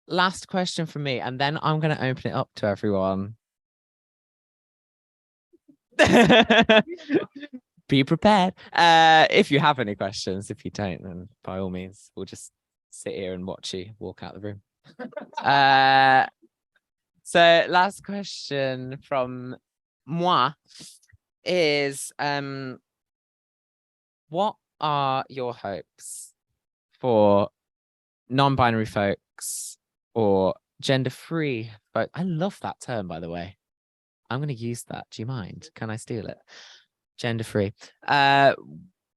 last question from me, and then I'm going to open it up to everyone. Be prepared. If you have any questions, if you don't, then by all means, we'll just sit here and watch you walk out the room. So last question from moi is, what are your hopes for non-binary folks or gender-free folk? I love that term, by the way. I'm going to use that. Do you mind? Can I steal it? Gender-free.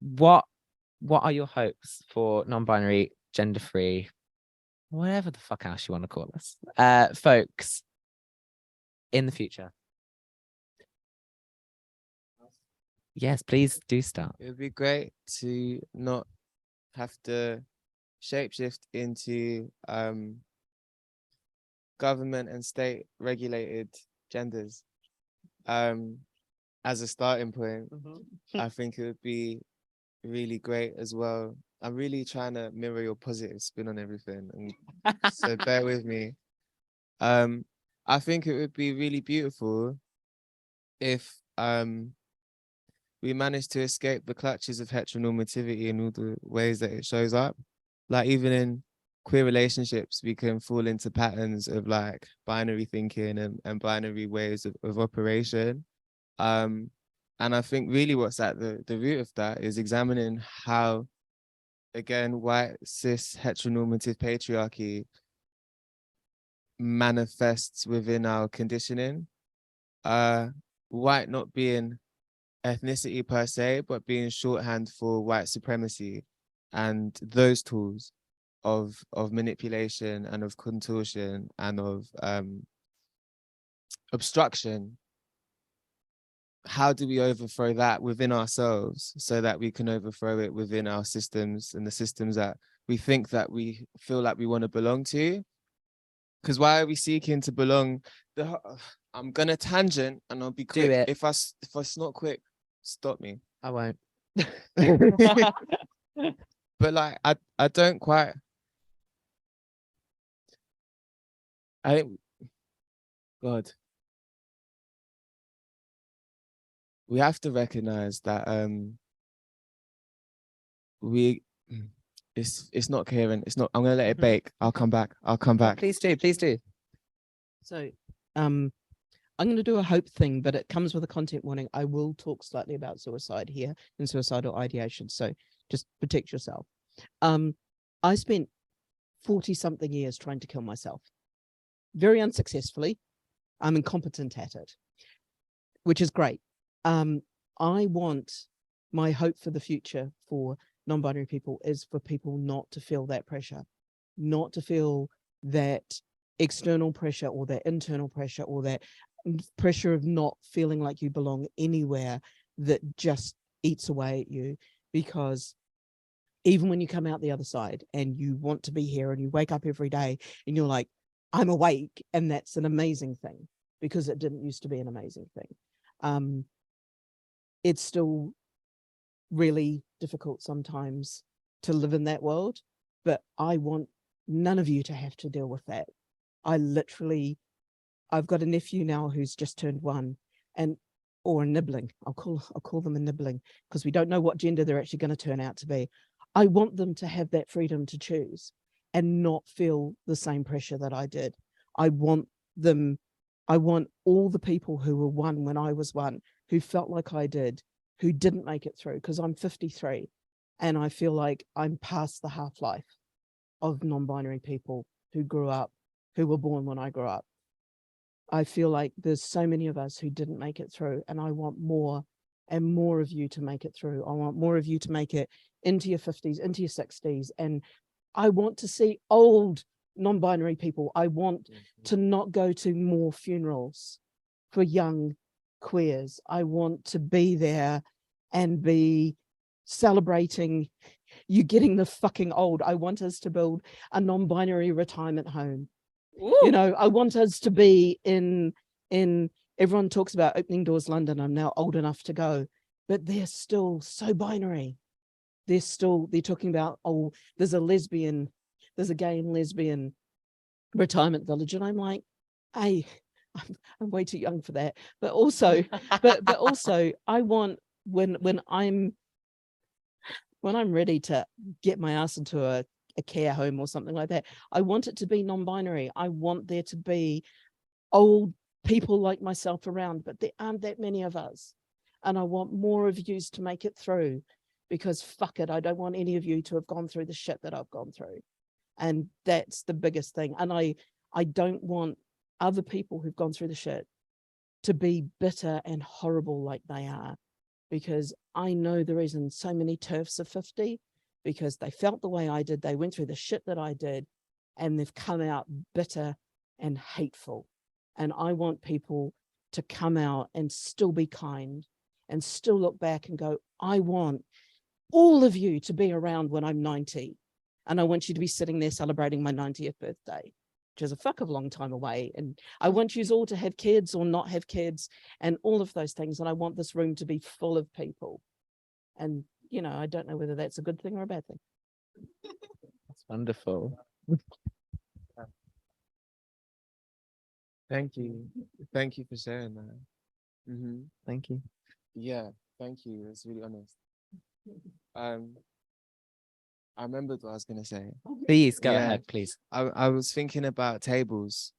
What are your hopes for non-binary, gender-free, whatever the fuck else you want to call us, folks in the future? Yes, please do start. It would be great to not have to shapeshift into government and state regulated genders. As a starting point, I think it would be really great as well. I'm really trying to mirror your positive spin on everything, and so bear with me. I think it would be really beautiful if we managed to escape the clutches of heteronormativity in all the ways that it shows up. Like even in queer relationships, we can fall into patterns of like binary thinking and binary ways of operation. And I think really what's at the root of that is examining how, again, white, cis, heteronormative patriarchy manifests within our conditioning. White not being ethnicity per se, but being shorthand for white supremacy and those tools of manipulation and of contortion and of obstruction. How do we overthrow that within ourselves so that we can overthrow it within our systems and the systems that we think that we feel like we want to belong to? Because why are we seeking to belong? I'm gonna tangent and I'll be quick. Do it. If it's not quick, stop me. I won't. But like I don't quite. God. We have to recognize that it's not coherent. It's not. I'm gonna let it bake. I'll come back. Please do. Please do. So I'm going to do a hope thing, but it comes with a content warning. I will talk slightly about suicide here and suicidal ideation. So just protect yourself. I spent 40-something years trying to kill myself. Very unsuccessfully. I'm incompetent at it, which is great. I want my hope for the future for non-binary people is for people not to feel that pressure, not to feel that external pressure or that internal pressure or that pressure of not feeling like you belong anywhere that just eats away at you. Because even when you come out the other side and you want to be here and you wake up every day and you're like, I'm awake, and that's an amazing thing because it didn't used to be an amazing thing. It's still really difficult sometimes to live in that world, but I want none of you to have to deal with that. I've got a nephew now who's just turned 1, or a nibbling. I'll call them a nibbling because we don't know what gender they're actually going to turn out to be. I want them to have that freedom to choose and not feel the same pressure that I did. I want all the people who were 1 when I was 1, who felt like I did, who didn't make it through, because I'm 53 and I feel like I'm past the half-life of non-binary people who grew up, who were born when I grew up. I feel like there's so many of us who didn't make it through, and I want more and more of you to make it through. I want more of you to make it into your 50s, into your 60s, and I want to see old non-binary people. I want to not go to more funerals for young queers. I want to be there and be celebrating you getting the fucking old. I want us to build a non-binary retirement home. Ooh. You know, I want us to be in everyone talks about Opening Doors London. I'm now old enough to go, but they're still so binary. They're talking about, oh, there's a gay and lesbian retirement village, and I'm like, hey, I'm way too young for that. But also, but also, I want when I'm ready to get my ass into a care home or something like that, I want it to be non-binary. I want there to be old people like myself around, but there aren't that many of us. And I want more of yous to make it through, because fuck it, I don't want any of you to have gone through the shit that I've gone through. And that's the biggest thing. And I don't want other people who've gone through the shit to be bitter and horrible like they are, because I know the reason so many TERFs are 50, because they felt the way I did, they went through the shit that I did, and they've come out bitter and hateful. And I want people to come out and still be kind and still look back and go, I want all of you to be around when I'm 90. And I want you to be sitting there celebrating my 90th birthday, which is a fuck of a long time away. And I want you all to have kids or not have kids and all of those things. And I want this room to be full of people. And, you know, I don't know whether that's a good thing or a bad thing. That's wonderful. Thank you. Thank you for sharing that. Thank you. Yeah, thank you. It's really honest. I remembered what I was gonna say. Please go Yeah. ahead, please. I was thinking about tables,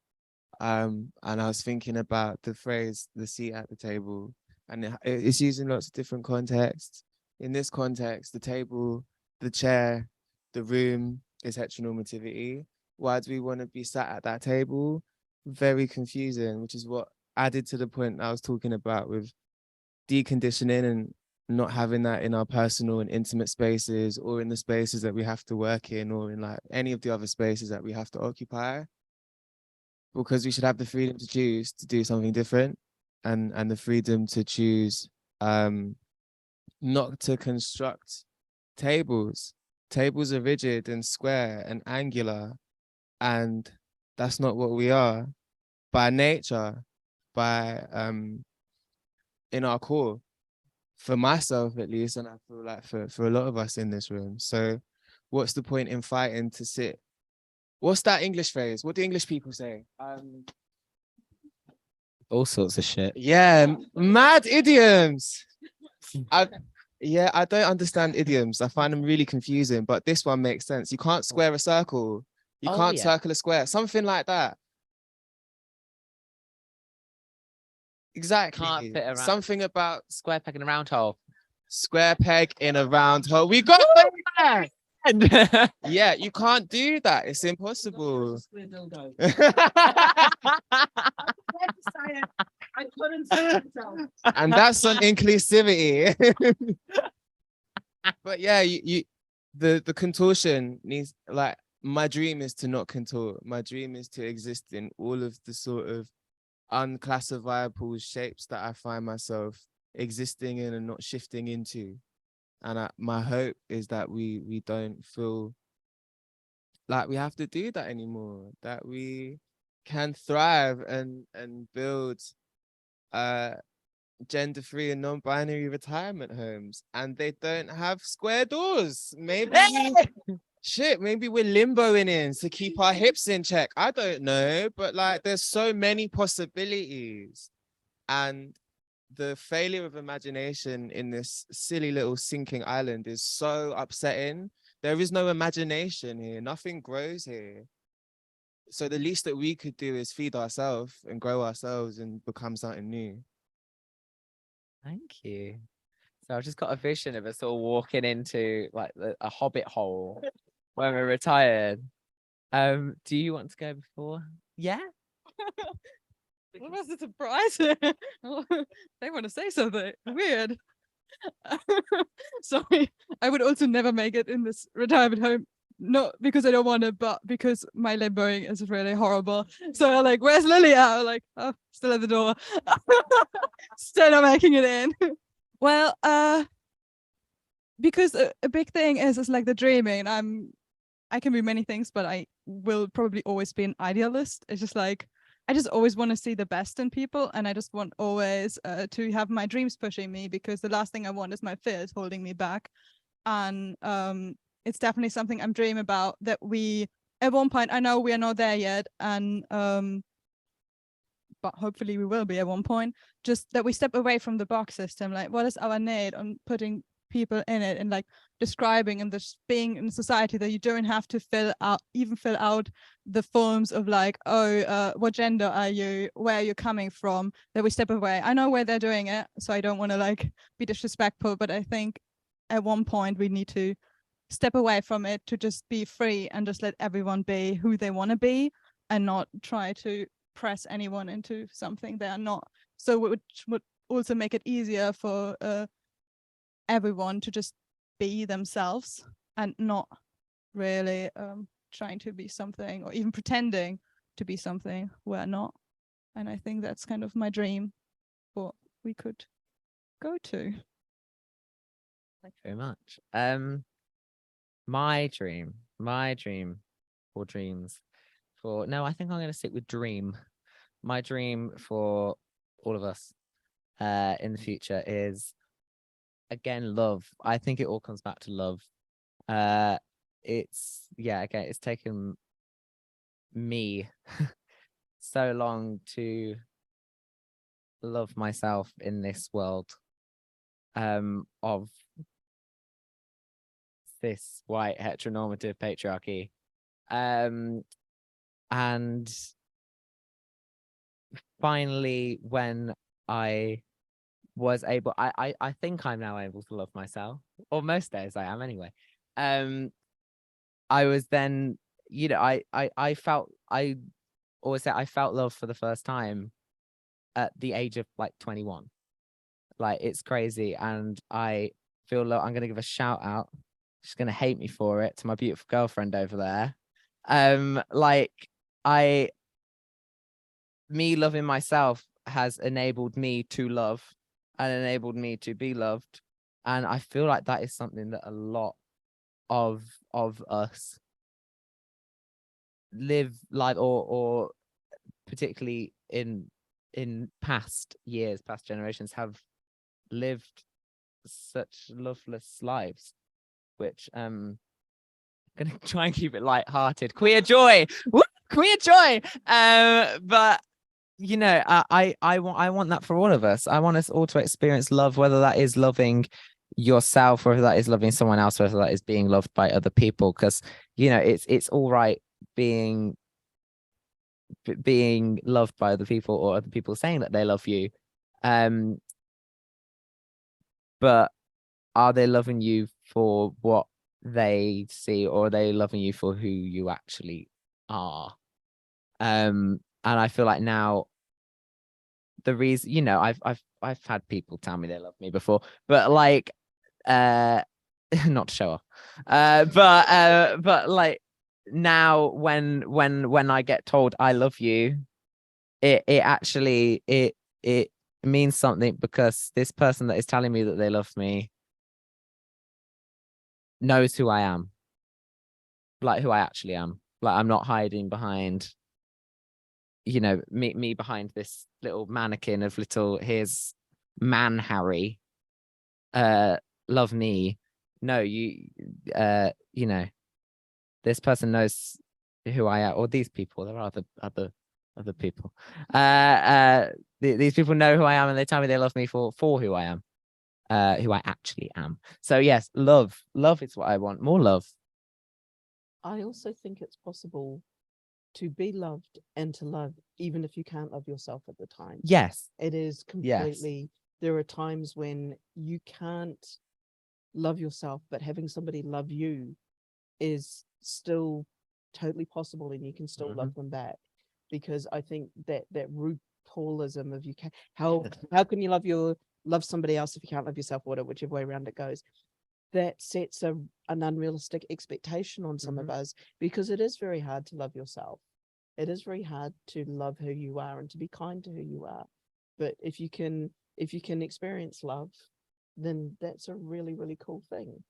and I was thinking about the phrase "the seat at the table," and it's used in lots of different contexts. In this context, the table, the chair, the room is heteronormativity. Why do we want to be sat at that table? Very confusing, which is what added to the point I was talking about with deconditioning and not having that in our personal and intimate spaces, or in the spaces that we have to work in, or in like any of the other spaces that we have to occupy, because we should have the freedom to choose to do something different, and the freedom to choose not to construct tables. Tables are rigid and square and angular, and that's not what we are by nature, by in our core, for myself at least, and I feel like for a lot of us in this room. So what's the point in fighting to sit? What's that English phrase? What do English people say? All sorts of shit. Yeah, mad idioms. I don't understand idioms. I find them really confusing, but this one makes sense. You can't square a circle. You can't circle a square. Something like that. Exactly. Can't fit around. Something about Square peg in a round hole. square peg in a round hole. We got there. Yeah, you can't do that. It's impossible. I couldn't say myself. And that's on inclusivity. But yeah, the contortion needs, like, my dream is to not contort. My dream is to exist in all of the sort of unclassifiable shapes that I find myself existing in and not shifting into. And my hope is that we don't feel like we have to do that anymore, that we can thrive and build gender-free and non-binary retirement homes, and they don't have square doors. Maybe maybe we're limboing in to keep our hips in check. I don't know, but like, there's so many possibilities, and the failure of imagination in this silly little sinking island is so upsetting. There is no imagination here. Nothing grows here. So the least that we could do is feed ourselves and grow ourselves and become something new. Thank you. So I've just got a vision of us all walking into like a hobbit hole when we're retired. Do you want to go before? Yeah. What was the surprise? They want to say something weird. Sorry, I would also never make it in this retirement home. Not because I don't want to, but because my limboing is really horrible. So I'm like, where's Lilli at? I'm like, oh, still at the door. Still not making it in. Well, because a big thing is like the dreaming. I can be many things, but I will probably always be an idealist. It's just like, I just always want to see the best in people, and I just want always to have my dreams pushing me, because the last thing I want is my fears holding me back. And it's definitely something I'm dreaming about, that we at one point, I know we are not there yet, and but hopefully we will be at one point, just that we step away from the box system. Like, what is our need on putting people in it, and like describing and just being in society that you don't have to fill out the forms of like, oh, what gender are you, where are you coming from, that we step away. I know where they're doing it, so I don't want to like be disrespectful, but I think at one point we need to step away from it to just be free and just let everyone be who they want to be, and not try to press anyone into something they are not. So which would also make it easier for everyone to just be themselves and not really trying to be something or even pretending to be something we're not. And I think that's kind of my dream, what we could go to. Thank you very much. My dream or dreams for, no, I think I'm going to stick with dream. My dream for all of us in the future is, again, love. I think it all comes back to love. It's taken me so long to love myself in this world of this white heteronormative patriarchy, and finally when I was able, I think I'm now able to love myself, or most days I am anyway. I was then, you know, I felt, I always say I felt love for the first time at the age of like 21. Like, it's crazy. And I feel like I'm going to give a shout out. She's going to hate me for it, to my beautiful girlfriend over there. Like, me loving myself has enabled me to love and enabled me to be loved. And I feel like that is something that a lot of us live like, or particularly in past years, past generations, have lived such loveless lives, which gonna try and keep it light-hearted. Queer joy. Woo! Queer joy. But you know, I want that for all of us. I want us all to experience love, whether that is loving yourself, whether that is loving someone else, whether that is being loved by other people. Because, you know, it's all right being loved by other people, or other people saying that they love you, but are they loving you for what they see, or are they loving you for who you actually are? And I feel like now, the reason, you know, I've had people tell me they love me before, but like not to show off, but like now when I get told I love you, it actually it means something, because this person that is telling me that they love me knows who I am, like who I actually am. Like, I'm not hiding behind, you know, me behind this little mannequin of little, here's man Harry, love me. No, you know, this person knows who I am, or these people, there are other people. These people know who I am, and they tell me they love me for who I am, who I actually am. So yes, love is what I want, more love. I also think it's possible to be loved and to love, even if you can't love yourself at the time. Yes. It is completely, there are times when you can't love yourself, but having somebody love you is still totally possible, and you can still love them back. Because I think that RuPaulism of, you can, how can you love somebody else if you can't love yourself, or whichever way around it goes, that sets an unrealistic expectation on some of us, because it is very hard to love yourself. It is very hard to love who you are and to be kind to who you are. But if you can experience love, then that's a really, really cool thing.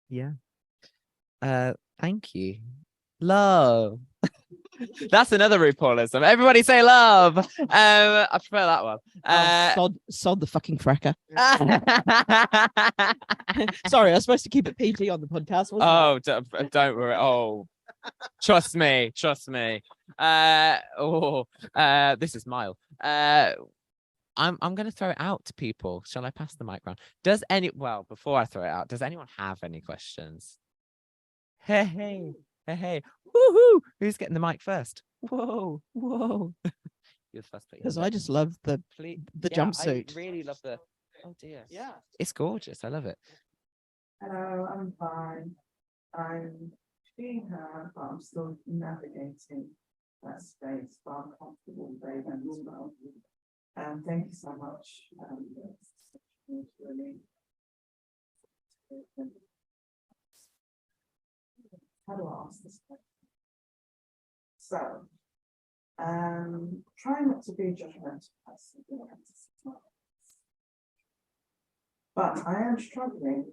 Yeah. Thank you. Love. That's another RuPaulism. Everybody say love. I prefer that one. Sod the fucking fracker. Sorry, I was supposed to keep it PG on the podcast, wasn't Oh, don't worry. Oh, Trust me. This is mild. I'm gonna throw it out to people. Shall I pass the mic round? Before I throw it out, does anyone have any questions? Hey. Woohoo! Who's getting the mic first? Whoa. You're the first. Because I just love the jumpsuit. I really love the. Oh dear. Yeah. It's gorgeous. I love it. Hello, I'm fine. I'm being her, but I'm still navigating that space, but I'm comfortable with them as well. Thank you so much. It's really how do I ask this question? So, try not to be judgmental, but I am struggling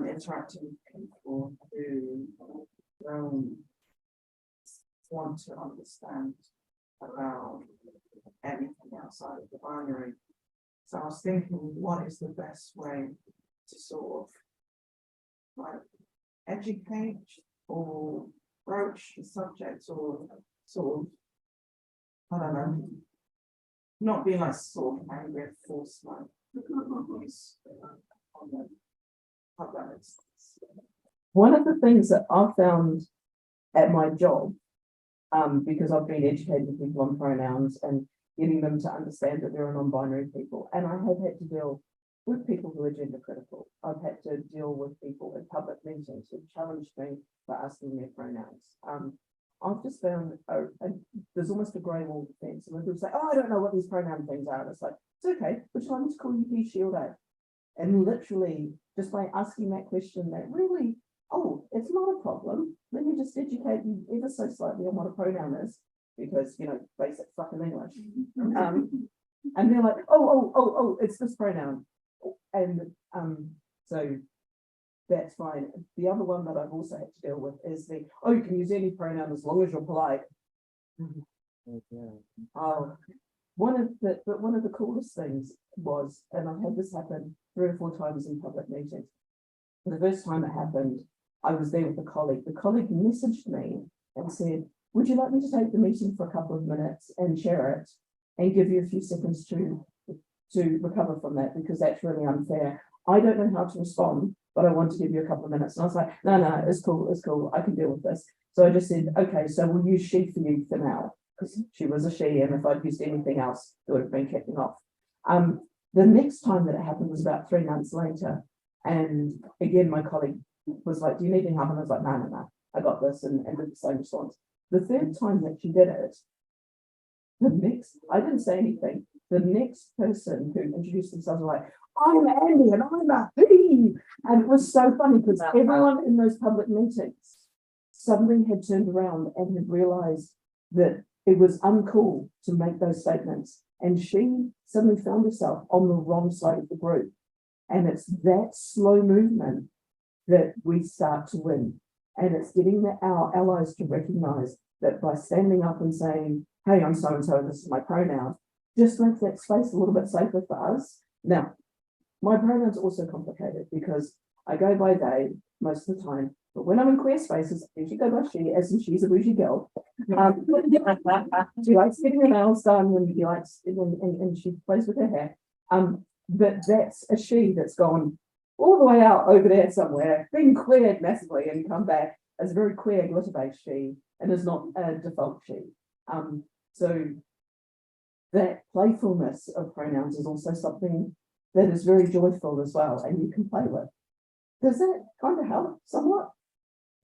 interacting with people who don't want to understand about anything outside of the binary. So I was thinking, what is the best way to sort of like educate or broach the subject, or sort of, I don't know, not be like sort of angry and force like on them. One of the things that I found at my job, because I've been educating people on pronouns and getting them to understand that there are non-binary people, and I have had to deal with people who are gender critical. I've had to deal with people in public meetings who challenged me for asking their pronouns. I've just found there's almost a grey wall defense. And when people say, "Oh, I don't know what these pronoun things are," and it's like, it's okay, which one to call you he, she, or they? And literally, just by asking that question, that really, oh, it's not a problem. Let me just educate you ever so slightly on what a pronoun is, because, you know, basic fucking English. And they're like, oh, it's this pronoun. And so that's fine. The other one that I've also had to deal with is you can use any pronoun as long as you're polite. One of the coolest things was, and I've had this happen 3 or 4 times in public meetings. The first time it happened, I was there with a colleague. The colleague messaged me and said, "Would you like me to take the meeting for a couple of minutes and share it and give you a few seconds to recover from that, because that's really unfair. I don't know how to respond, but I want to give you a couple of minutes." And I was like, no, it's cool. I can deal with this. So I just said, okay, so we'll use she for you for now, because she was a she, and if I'd used anything else, it would have been kicking off. The next time that it happened was about 3 months later. And again, my colleague was like, "Do you need any help?" And I was like, no, I got this, and did the same response. The third time that she did it, I didn't say anything. The next person who introduced themselves was like, "I'm Andy and I'm a he." And it was so funny because everyone in those public meetings suddenly had turned around and had realized that it was uncool to make those statements. And she suddenly found herself on the wrong side of the group. And it's that slow movement that we start to win. And it's getting our allies to recognize that by standing up and saying, "Hey, I'm so-and-so, this is my pronoun," just makes that space a little bit safer for us. Now, my pronouns are also complicated because I go by they most of the time, but when I'm in queer spaces, I usually go by she, as in she's a bougie girl. She likes getting her nails done, and she likes, and she plays with her hair. But that's a she that's gone all the way out over there somewhere, been queered massively, and come back as a very queer glitter-based she, and is not a default she. So that playfulness of pronouns is also something that is very joyful as well, and you can play with. Does that kind of help somewhat?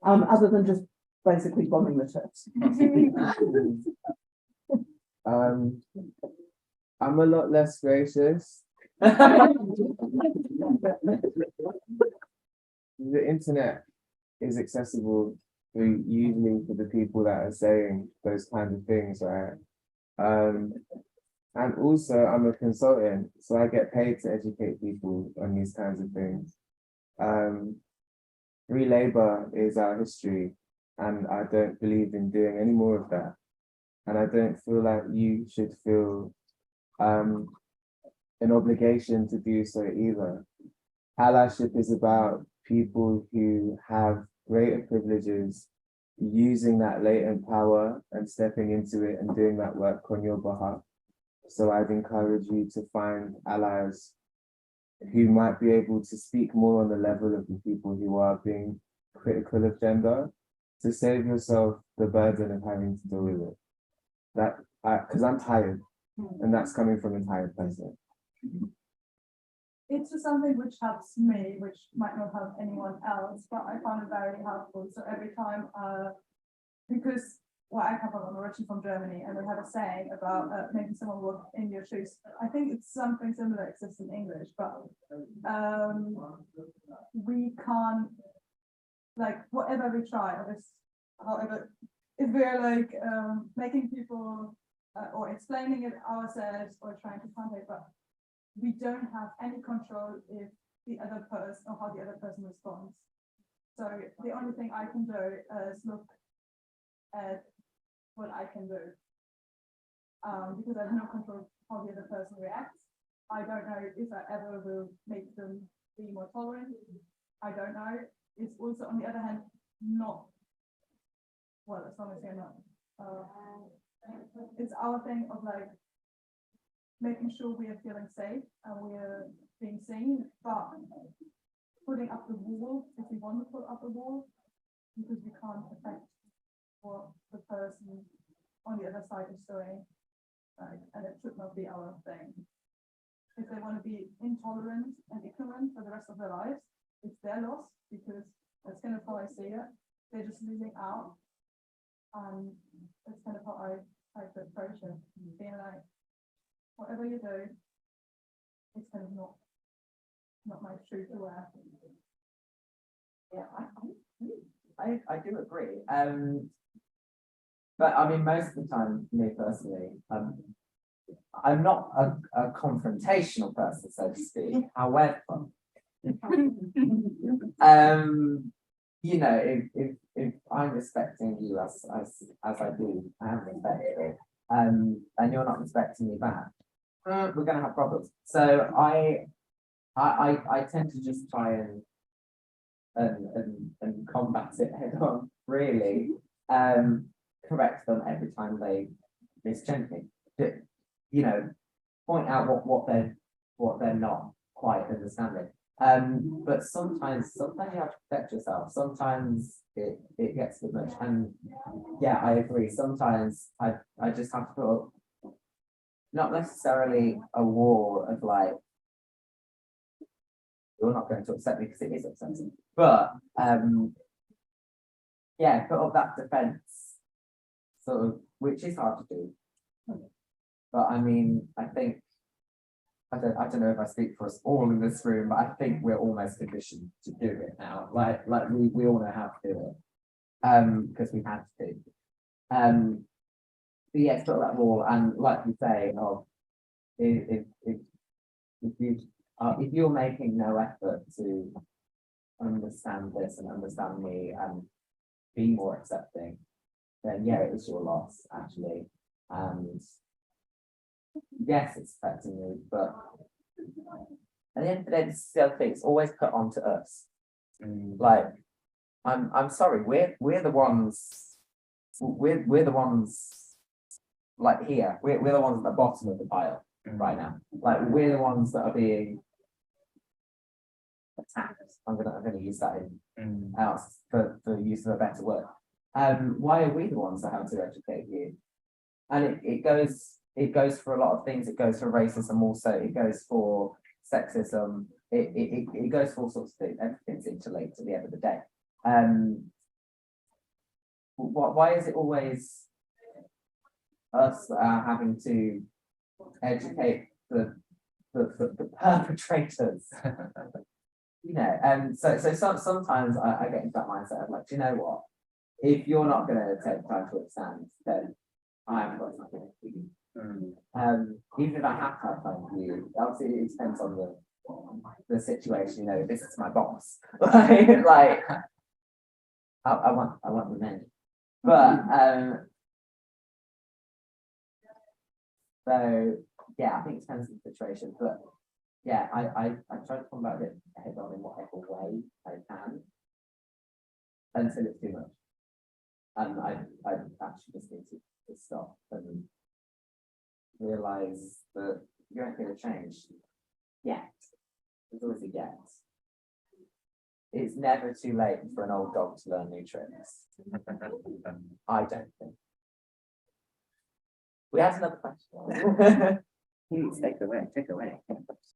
Other than just basically bombing the tips. I'm a lot less gracious. The internet is accessible usually for the people that are saying those kinds of things, right? And also I'm a consultant, so I get paid to educate people on these kinds of things. Free labor is our history, and I don't believe in doing any more of that. And I don't feel like you should feel an obligation to do so either. Allyship is about people who have greater privileges using that latent power and stepping into it and doing that work on your behalf. So I'd encourage you to find allies who might be able to speak more on the level of the people who are being critical of gender, to save yourself the burden of having to deal with it. That, because I'm tired, and that's coming from a tired person. It's just something which helps me, which might not help anyone else, but I found it very helpful. So every time, because I come from, I'm originally from Germany, and we have a saying about making someone walk in your shoes. I think it's something similar exists in English, but we can't, like, whatever we try, however, if we're like making people or explaining it ourselves or trying to contact, but we don't have any control if the other person or how the other person responds. So the only thing I can do is look at what I can do, because I have no control how the other person reacts. I don't know if I ever will make them be more tolerant. I don't know. It's also, on the other hand, not, well, as long as you're not, it's our thing of like making sure we are feeling safe and we are being seen, but putting up the wall if we want to put up a wall, because we can't affect what the person on the other side is doing, and it should not be our thing. If they want to be intolerant and ignorant for the rest of their lives, it's their loss, because that's kind of how I see it. They're just losing out, and that's kind of how I like to approach it, being like, whatever you do, it's kind of not my truth to wear. Yeah, I do agree. But I mean, most of the time, me personally, I'm not a confrontational person, so to speak. However, you know, if I'm respecting you as I do, I am respectful, and you're not respecting me back, we're going to have problems. So I tend to just try and combat it head on, really. Correct them every time they misgender me. You know, point out what they're not quite understanding. But sometimes you have to protect yourself. Sometimes it gets too much. And yeah, I agree. Sometimes I just have to put up not necessarily a wall of like, you're not going to upset me because it is upsetting. But yeah, put up that defense sort of, which is hard to do. But I mean, I think I don't know if I speak for us all in this room, but I think we're almost conditioned to do it now. Like we all know how to do it. Because we had to. But yeah, put up that wall, and like you say, if you're making no effort to understand this and understand me and be more accepting, then yeah, it is your loss, actually. And yes, it's affecting you, but at the end of the day, this is the other thing, it's always put onto us. Like, I'm sorry, we're the ones, we're the ones like here, we're the ones at the bottom of the pile right now. Like, we're the ones that are being attacked. I'm gonna use that in for use of a better word. Why are we the ones that have to educate you? And it goes for a lot of things. It goes for racism also. It goes for sexism. It goes for all sorts of things. Everything's interlinked at the end of the day. Why is it always us that are having to educate the perpetrators? You know, so sometimes I get into that mindset of like, do you know what? If you're not going to take time to understand, then I haven't got something for you. Even if I have to have time for you, obviously it depends on the situation. You know, this is my boss. like I want the men, but so yeah, I think it depends on the situation, but yeah, I try to combat it head on in whatever way I can until it's too much. And I actually just need to stop and realise that you aren't going to change yet. There's always a yet. It's never too late for an old dog to learn new tricks. I don't think. We have another question. Please take away.